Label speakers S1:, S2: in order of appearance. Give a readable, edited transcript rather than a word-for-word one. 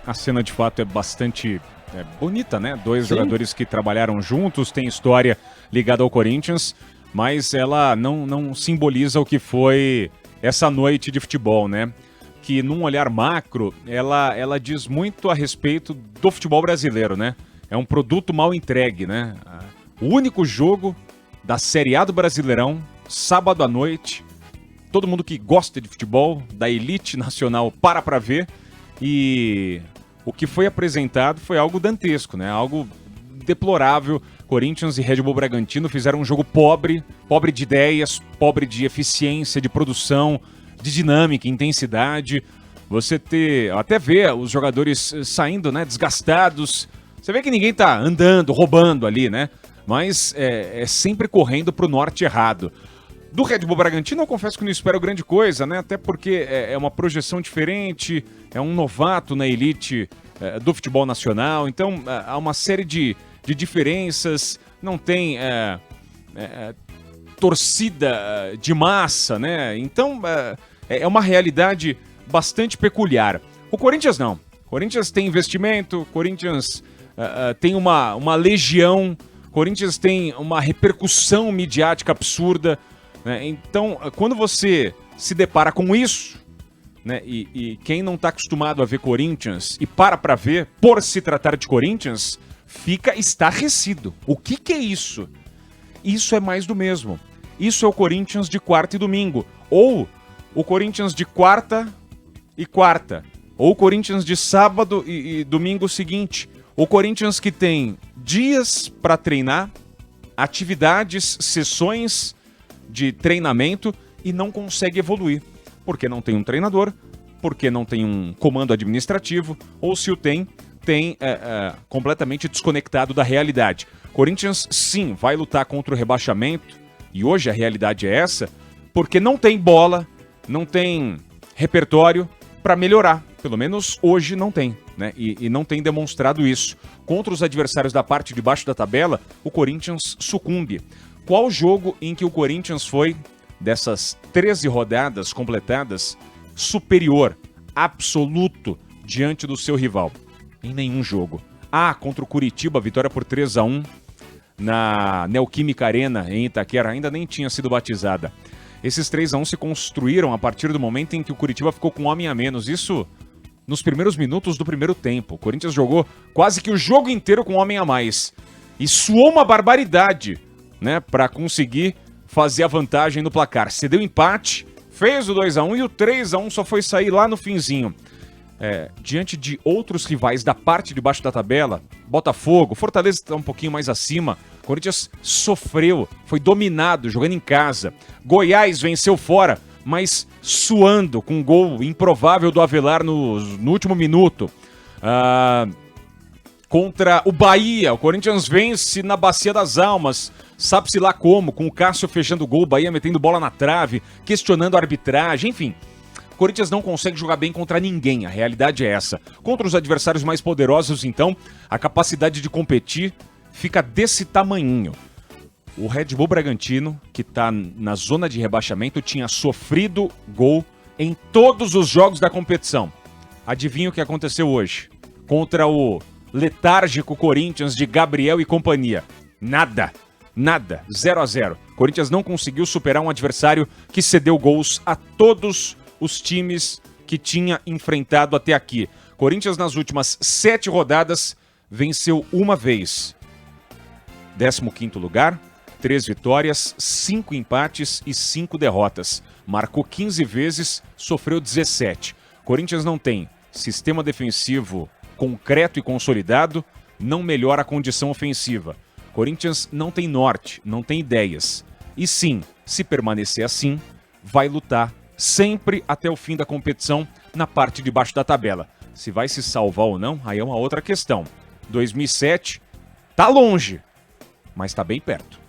S1: A cena de fato é bastante bonita, né? Dois
S2: Sim.
S1: jogadores que trabalharam juntos, tem história ligada ao Corinthians, mas ela não simboliza o que foi essa noite de futebol, né? Que num olhar macro, ela diz muito a respeito do futebol brasileiro, né? É um produto mal entregue, né? O único jogo da Série A do Brasileirão, sábado à noite, todo mundo que gosta de futebol, da elite nacional, para pra ver, e o que foi apresentado foi algo dantesco, né? Algo deplorável. Corinthians e Red Bull Bragantino fizeram um jogo pobre de ideias, pobre de eficiência, de produção, de dinâmica, intensidade. Você até vê os jogadores saindo, né, desgastados. Você vê que ninguém tá andando, roubando ali, né? Mas é sempre correndo pro norte errado. Do Red Bull Bragantino, eu confesso que não espero grande coisa, né? Até porque é uma projeção diferente, é um novato na elite do futebol nacional. Então, há uma série de diferenças. Não tem torcida de massa, né? Então, é uma realidade bastante peculiar. O Corinthians não. O Corinthians tem investimento, o Corinthians tem uma legião, o Corinthians tem uma repercussão midiática absurda. Então, quando você se depara com isso, né, e quem não está acostumado a ver Corinthians e para ver, por se tratar de Corinthians, fica estarrecido. O que é isso? Isso é mais do mesmo. Isso é o Corinthians de quarta e domingo. Ou o Corinthians de quarta e quarta. Ou o Corinthians de sábado e domingo seguinte. O Corinthians que tem dias para treinar, atividades, sessões de treinamento e não consegue evoluir. Porque não tem um treinador, porque não tem um comando administrativo, ou se o tem completamente desconectado da realidade. Corinthians, sim, vai lutar contra o rebaixamento, e hoje a realidade é essa, porque não tem bola, não tem repertório para melhorar. Pelo menos hoje não tem, né? E não tem demonstrado isso. Contra os adversários da parte de baixo da tabela, o Corinthians sucumbe. Qual jogo em que o Corinthians foi, dessas 13 rodadas completadas, superior, absoluto, diante do seu rival? Em nenhum jogo. Contra o Curitiba, vitória por 3-1 na Neoquímica Arena, em Itaquera, ainda nem tinha sido batizada. Esses 3-1 se construíram a partir do momento em que o Curitiba ficou com um homem a menos. Isso nos primeiros minutos do primeiro tempo. O Corinthians jogou quase que o jogo inteiro com um homem a mais. E suou uma barbaridade, né, para conseguir fazer a vantagem no placar. Cedeu empate, fez o 2-1 e o 3-1 só foi sair lá no finzinho. Diante de outros rivais da parte de baixo da tabela, Botafogo, Fortaleza está um pouquinho mais acima, Corinthians sofreu, foi dominado jogando em casa. Goiás venceu fora, mas suando com um gol improvável do Avelar no último minuto. Contra o Bahia, o Corinthians vence na Bacia das Almas, sabe-se lá como, com o Cássio fechando o gol, o Bahia metendo bola na trave, questionando a arbitragem, enfim. O Corinthians não consegue jogar bem contra ninguém, a realidade é essa. Contra os adversários mais poderosos, então, a capacidade de competir fica desse tamanhinho. O Red Bull Bragantino, que está na zona de rebaixamento, tinha sofrido gol em todos os jogos da competição. Adivinha o que aconteceu hoje? Contra o letárgico Corinthians de Gabriel e companhia. Nada. 0-0. Corinthians não conseguiu superar um adversário que cedeu gols a todos os times que tinha enfrentado até aqui. Corinthians nas últimas 7 rodadas venceu uma vez. 15º lugar, 3 vitórias, 5 empates e 5 derrotas. Marcou 15 vezes, sofreu 17. Corinthians não tem sistema defensivo concreto e consolidado, não melhora a condição ofensiva. Corinthians não tem norte, não tem ideias. E sim, se permanecer assim, vai lutar sempre até o fim da competição na parte de baixo da tabela. Se vai se salvar ou não, aí é uma outra questão. 2007 tá longe, mas tá bem perto.